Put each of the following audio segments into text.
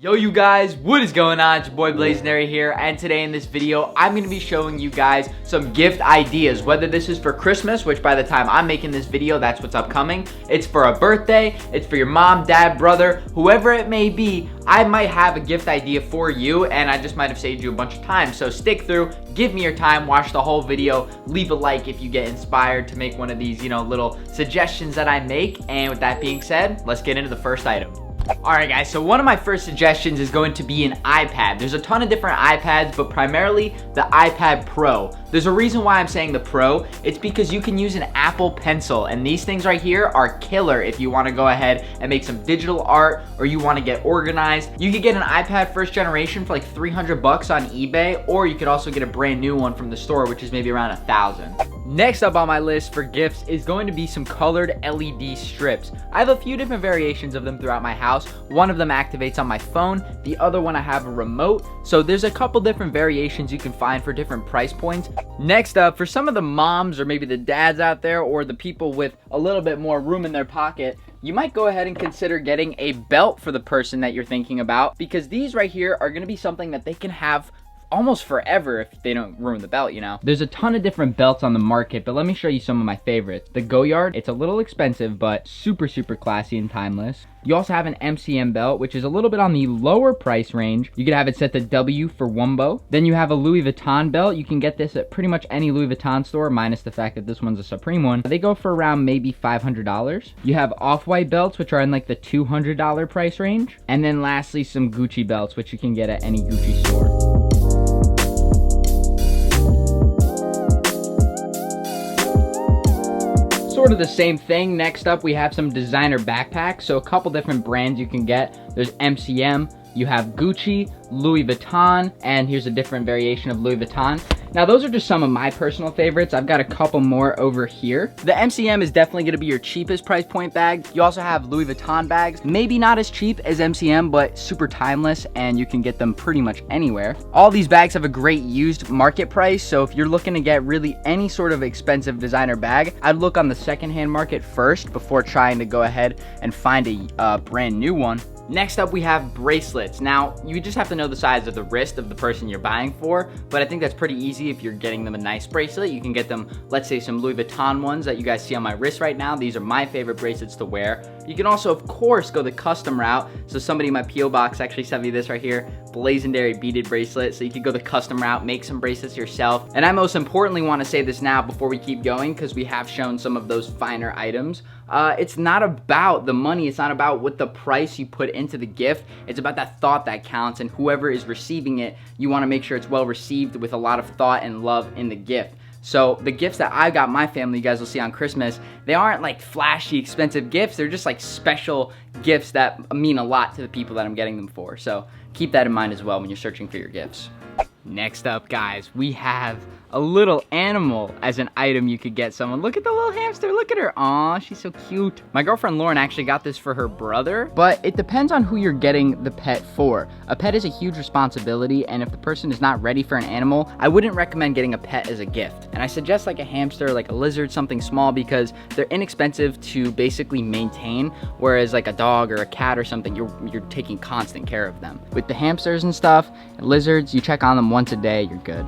Yo you guys, what is going on? It's your boy Blazendary here, and today in this video I'm going to be showing you guys some gift ideas, whether this is for Christmas, which by the time I'm making this video that's what's upcoming, it's for a birthday, it's for your mom, dad, brother, whoever it may be. I might have a gift idea for you, and I just might have saved you a bunch of time. So stick through, give me your time, watch the whole video, leave a like if you get inspired to make one of these, little suggestions that I make. And with that being said, let's get into the first item. Alright guys, so one of my first suggestions is going to be an iPad. There's a ton of different iPads, but primarily the iPad Pro. There's a reason why I'm saying the Pro. It's because you can use an Apple Pencil, and these things right here are killer if you want to go ahead and make some digital art or you want to get organized. You could get an iPad first generation for like 300 bucks on eBay, or you could also get a brand new one from the store, which is maybe around 1,000. Next up on my list for gifts is going to be some colored LED strips. I have a few different variations of them throughout my house. One of them activates on my phone, the other one I have a remote. So there's a couple different variations you can find for different price points. Next up, for some of the moms or maybe the dads out there, or the people with a little bit more room in their pocket, you might go ahead and consider getting a belt for the person that you're thinking about, because these right here are going to be something that they can have almost forever if they don't ruin the belt, There's a ton of different belts on the market, but let me show you some of my favorites. The Goyard, it's a little expensive, but super classy and timeless. You also have an MCM belt, which is a little bit on the lower price range. You could have it set to W for Wumbo. Then you have a Louis Vuitton belt. You can get this at pretty much any Louis Vuitton store, minus the fact that this one's a Supreme one. They go for around maybe $500. You have Off-White belts, which are in like the $200 price range. And then lastly, some Gucci belts, which you can get at any Gucci store. Sort of the same thing. Next up, we have some designer backpacks. So a couple different brands you can get. There's MCM, you have Gucci, Louis Vuitton, and here's a different variation of Louis Vuitton. Now those are just some of my personal favorites. I've got a couple more over here. The MCM is definitely gonna be your cheapest price point bag. You also have Louis Vuitton bags. Maybe not as cheap as MCM, but super timeless, and you can get them pretty much anywhere. All these bags have a great used market price, so if you're looking to get really any sort of expensive designer bag, I'd look on the secondhand market first before trying to go ahead and find a brand new one. Next up, we have bracelets. Now, you just have to know the size of the wrist of the person you're buying for, but I think that's pretty easy if you're getting them a nice bracelet. You can get them, let's say, some Louis Vuitton ones that you guys see on my wrist right now. These are my favorite bracelets to wear. You can also, of course, go the custom route. So somebody in my P.O. box actually sent me this right here, Blazendary beaded bracelet. So you can go the custom route, make some bracelets yourself. And I most importantly want to say this now before we keep going, because we have shown some of those finer items. It's not about the money. It's not about what the price you put into the gift. It's about that thought that counts, and whoever is receiving it, you want to make sure it's well received with a lot of thought and love in the gift. So the gifts that I got my family, you guys will see on Christmas, they aren't like flashy, expensive gifts. They're just like special gifts that mean a lot to the people that I'm getting them for. So keep that in mind as well when you're searching for your gifts. Next up, guys, we have a little animal as an item you could get someone. Look at the little hamster, look at her. Aw, she's so cute. My girlfriend Lauren actually got this for her brother, but it depends on who you're getting the pet for. A pet is a huge responsibility, and if the person is not ready for an animal, I wouldn't recommend getting a pet as a gift. And I suggest like a hamster, like a lizard, something small, because they're inexpensive to basically maintain, whereas like a dog or a cat or something, you're taking constant care of them. With the hamsters and stuff, and lizards, you check on them once a day, you're good.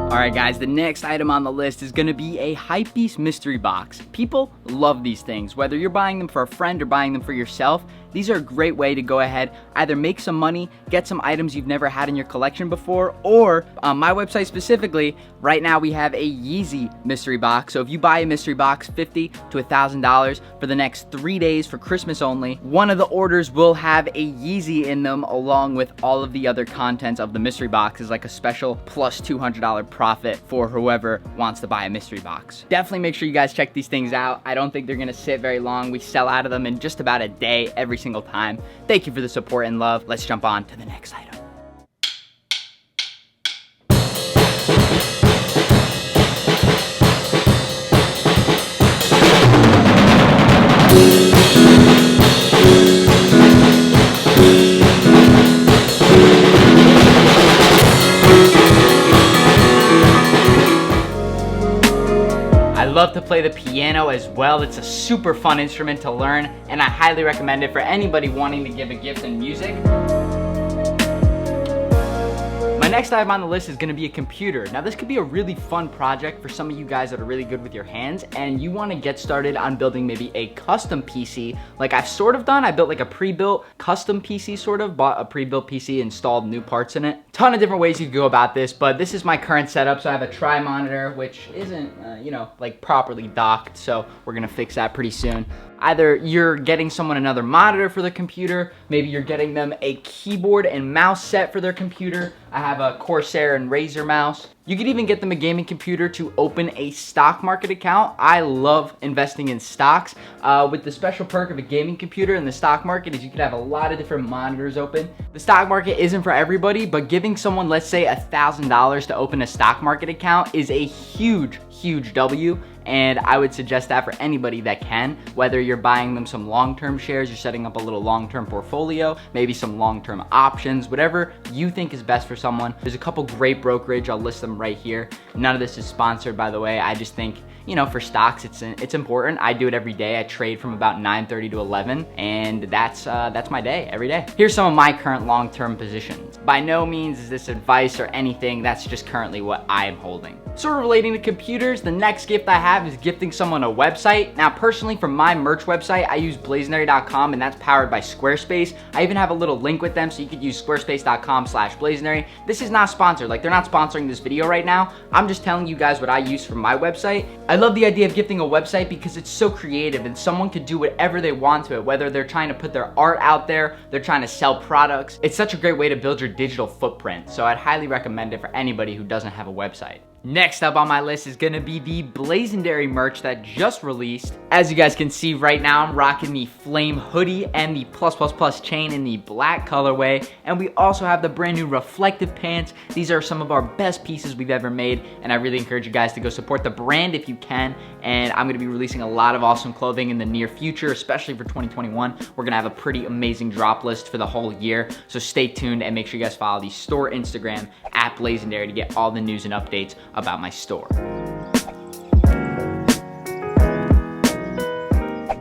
Alright guys, the next item on the list is going to be a Hypebeast mystery box. People love these things. Whether you're buying them for a friend or buying them for yourself, these are a great way to go ahead, either make some money, get some items you've never had in your collection before, or on my website specifically, right now we have a Yeezy mystery box. So if you buy a mystery box, $50 to $1,000 for the next 3 days for Christmas only, one of the orders will have a Yeezy in them along with all of the other contents of the mystery box as like a special plus $200 profit for whoever wants to buy a mystery box. Definitely make sure you guys check these things out. I don't think they're gonna sit very long. We sell out of them in just about a day every single time. Thank you for the support and love. Let's jump on to the next item. love to play the piano as well. It's a super fun instrument to learn, and I highly recommend it for anybody wanting to give a gift in music. My next item on the list is gonna be a computer. Now this could be a really fun project for some of you guys that are really good with your hands and you wanna get started on building maybe a custom PC like I've sort of done. I built like a pre-built custom PC sort of, bought a pre-built PC, installed new parts in it. Ton of different ways you could go about this, but this is my current setup. So I have a tri-monitor, which isn't, you know, like properly docked. So we're gonna fix that pretty soon. Either you're getting someone another monitor for the computer, maybe you're getting them a keyboard and mouse set for their computer. I have a Corsair and Razer mouse. You could even get them a gaming computer to open a stock market account. I love investing in stocks. With the special perk of a gaming computer in the stock market is you could have a lot of different monitors open. The stock market isn't for everybody, but giving someone, let's say $1,000 to open a stock market account is a huge, huge W. And I would suggest that for anybody that can, whether you're buying them some long-term shares, you're setting up a little long-term portfolio, maybe some long-term options, whatever you think is best for someone. There's a couple great brokerage, I'll list them right here. None of this is sponsored, by the way. I just think, you know, for stocks, it's important. I do it every day. I trade from about 9:30 to 11, and that's my day, every day. Here's some of my current long-term positions. By no means is this advice or anything, that's just currently what I am holding. Sort of relating to computers, the next gift I have is gifting someone a website. Now, personally, for my merch website, I use Blazendary.com, and that's powered by Squarespace. I even have a little link with them, so you could use squarespace.com/Blazendary. This is not sponsored, like they're not sponsoring this video right now. I'm just telling you guys what I use for my website. I love the idea of gifting a website because it's so creative and someone could do whatever they want to it, whether they're trying to put their art out there, they're trying to sell products. It's such a great way to build your digital footprint, so I'd highly recommend it for anybody who doesn't have a website. Next up on my list is gonna be the Blazendary merch that just released. As you guys can see right now, I'm rocking the flame hoodie and the +++ chain in the black colorway. And we also have the brand new reflective pants. These are some of our best pieces we've ever made. And I really encourage you guys to go support the brand if you can. And I'm gonna be releasing a lot of awesome clothing in the near future, especially for 2021. We're gonna have a pretty amazing drop list for the whole year. So stay tuned and make sure you guys follow the store Instagram @Blazendary to get all the news and updates about my store.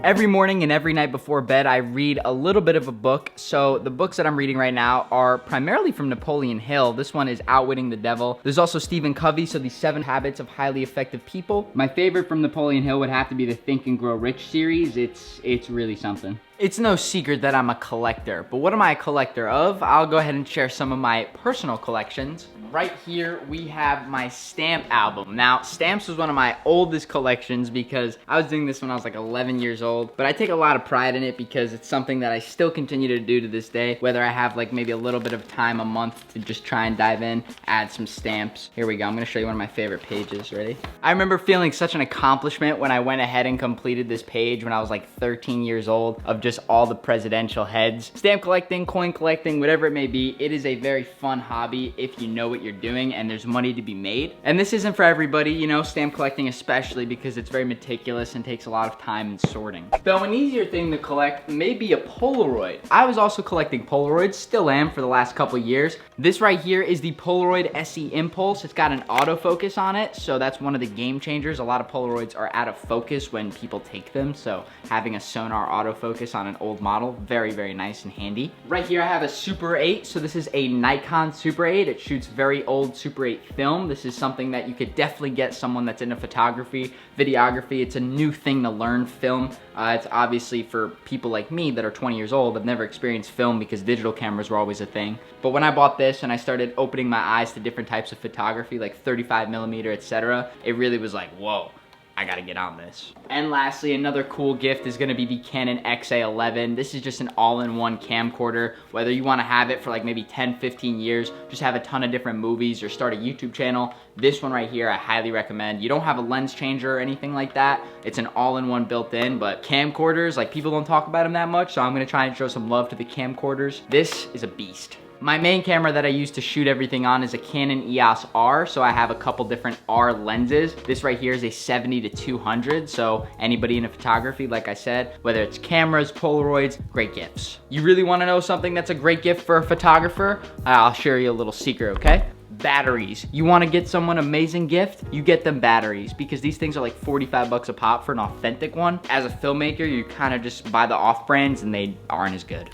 Every morning and every night before bed, I read a little bit of a book. So the books that I'm reading right now are primarily from Napoleon Hill. This one is Outwitting the Devil. There's also Stephen Covey, so the 7 Habits of Highly Effective People. My favorite from Napoleon Hill would have to be the Think and Grow Rich series. It's really something. It's no secret that I'm a collector, but what am I a collector of? I'll go ahead and share some of my personal collections. Right here, we have my stamp album. Now, stamps was one of my oldest collections because I was doing this when I was like 11 years old, but I take a lot of pride in it because it's something that I still continue to do to this day, whether I have like maybe a little bit of time a month to just try and dive in, add some stamps. Here we go, I'm gonna show you one of my favorite pages, ready? I remember feeling such an accomplishment when I went ahead and completed this page when I was like 13 years old of just all the presidential heads. Stamp collecting, coin collecting, whatever it may be, it is a very fun hobby if you know what you're doing and there's money to be made. And this isn't for everybody, you know, stamp collecting especially because it's very meticulous and takes a lot of time and sorting. Though an easier thing to collect may be a Polaroid. I was also collecting Polaroids, still am for the last couple years. This right here is the Polaroid SE Impulse. It's got an autofocus on it, so that's one of the game changers. A lot of Polaroids are out of focus when people take them, so having a sonar autofocus on an old model, very, very nice and handy. Right here I have a Super 8, so this is a Nikon Super 8. It shoots very old Super 8 film. This is something that you could definitely get someone that's into photography, videography. It's a new thing to learn film. It's obviously for people like me that are 20 years old. I've never experienced film because digital cameras were always a thing. But when I bought this and I started opening my eyes to different types of photography, like 35mm, etc., it really was like, whoa, I gotta get on this. And lastly, another cool gift is gonna be the Canon XA11. This is just an all-in-one camcorder. Whether you wanna have it for like maybe 10, 15 years, just have a ton of different movies or start a YouTube channel, this one right here I highly recommend. You don't have a lens changer or anything like that. It's an all-in-one built in, but camcorders, like people don't talk about them that much, so I'm gonna try and show some love to the camcorders. This is a beast. My main camera that I use to shoot everything on is a Canon EOS R, so I have a couple different R lenses. This right here is a 70-200, so anybody into photography, like I said, whether it's cameras, Polaroids, great gifts. You really wanna know something that's a great gift for a photographer? I'll share you a little secret, okay? batteries. You want to get someone an amazing gift? You get them batteries, because these things are like 45 bucks a pop for an authentic one. As a filmmaker, you kind of just buy the off brands and they aren't as good.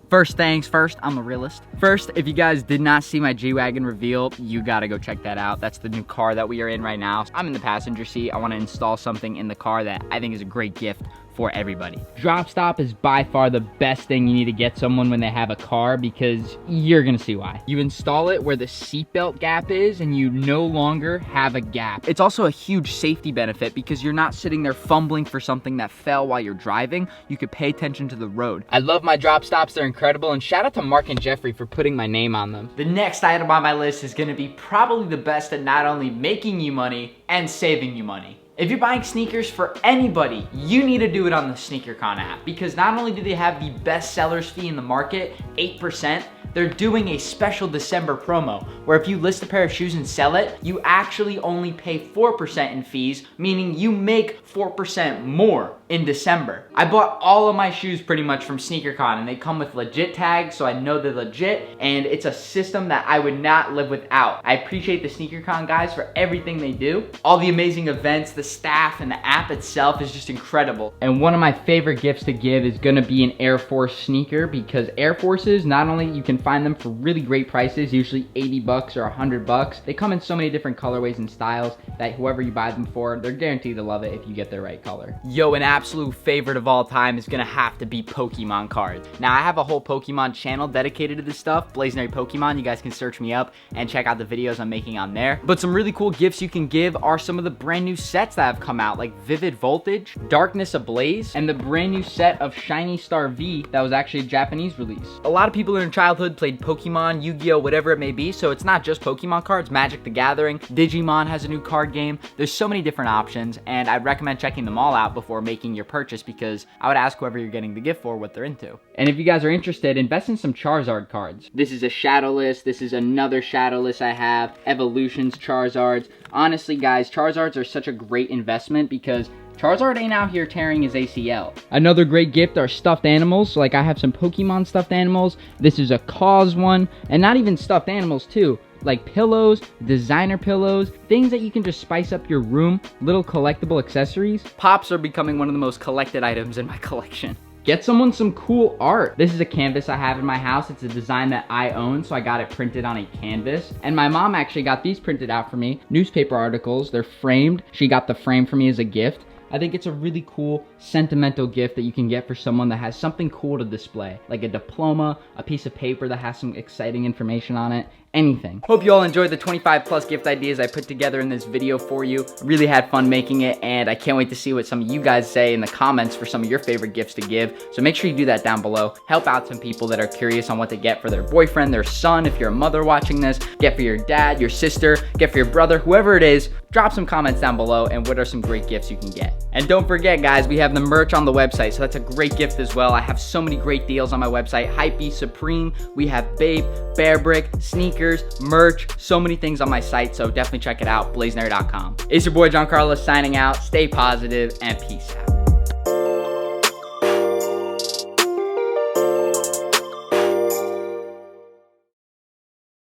First things first, I'm a realist. First, if you guys did not see my G-Wagon reveal, you gotta go check that out. That's the new car that we are in right now. I'm in the passenger seat. I wanna install something in the car that I think is a great gift for everybody. Drop stop is by far the best thing you need to get someone when they have a car, because you're gonna see why. You install it where the seatbelt gap is and you no longer have a gap. It's also a huge safety benefit because you're not sitting there fumbling for something that fell while you're driving. You could pay attention to the road. I love my drop stops, they're incredible, and shout out to Mark and Jeffrey for putting my name on them. The next item on my list is gonna be probably the best at not only making you money and saving you money. If you're buying sneakers for anybody, you need to do it on the SneakerCon app, because not only do they have the best sellers fee in the market, 8%, they're doing a special December promo where if you list a pair of shoes and sell it, you actually only pay 4% in fees, meaning you make 4% more in December. I bought all of my shoes pretty much from SneakerCon, and they come with legit tags, so I know they're legit, and it's a system that I would not live without. I appreciate the SneakerCon guys for everything they do. All the amazing events, the staff, and the app itself is just incredible. And one of my favorite gifts to give is gonna be an Air Force sneaker, because Air Forces, not only you can find them for really great prices, usually 80 bucks or 100 bucks. They come in so many different colorways and styles that whoever you buy them for, they're guaranteed to love it if you get the right color. Yo, an absolute favorite of all time is gonna have to be Pokemon cards. Now, I have a whole Pokemon channel dedicated to this stuff, Blazendary Pokemon. You guys can search me up and check out the videos I'm making on there. But some really cool gifts you can give are some of the brand new sets that have come out, like Vivid Voltage, Darkness Ablaze, and the brand new set of Shiny Star V that was actually a Japanese release. A lot of people in their childhood played Pokemon, Yu-Gi-Oh, whatever it may be, so it's not just Pokemon cards. Magic the Gathering, Digimon has a new card game. There's so many different options, and I'd recommend checking them all out before making your purchase, because I would ask whoever you're getting the gift for what they're into. And if you guys are interested, invest in some Charizard cards. This is a Shadowless, this is another Shadowless I have, Evolutions Charizards. Honestly guys, Charizards are such a great investment because Charizard ain't out here tearing his ACL. Another great gift are stuffed animals. So like I have some Pokemon stuffed animals. This is a Cause one, and not even stuffed animals too. Like pillows, designer pillows, things that you can just spice up your room, little collectible accessories. Pops are becoming one of the most collected items in my collection. Get someone some cool art. This is a canvas I have in my house. It's a design that I own, so I got it printed on a canvas. And my mom actually got these printed out for me. Newspaper articles, they're framed. She got the frame for me as a gift. I think it's a really cool, sentimental gift that you can get for someone that has something cool to display, like a diploma, a piece of paper that has some exciting information on it, anything. Hope you all enjoyed the 25 plus gift ideas I put together in this video for you. Really had fun making it, and I can't wait to see what some of you guys say in the comments for some of your favorite gifts to give. So make sure you do that down below. Help out some people that are curious on what to get for their boyfriend, their son, if you're a mother watching this, get for your dad, your sister, get for your brother, whoever it is. Drop some comments down below and what are some great gifts you can get. And don't forget guys, we have the merch on the website, so that's a great gift as well. I have so many great deals on my website. Hypebeast Supreme, we have Babe, Bear Brick, sneakers, merch, so many things on my site, so definitely check it out, blazendary.com. It's your boy John Carlos signing out. Stay positive and peace out.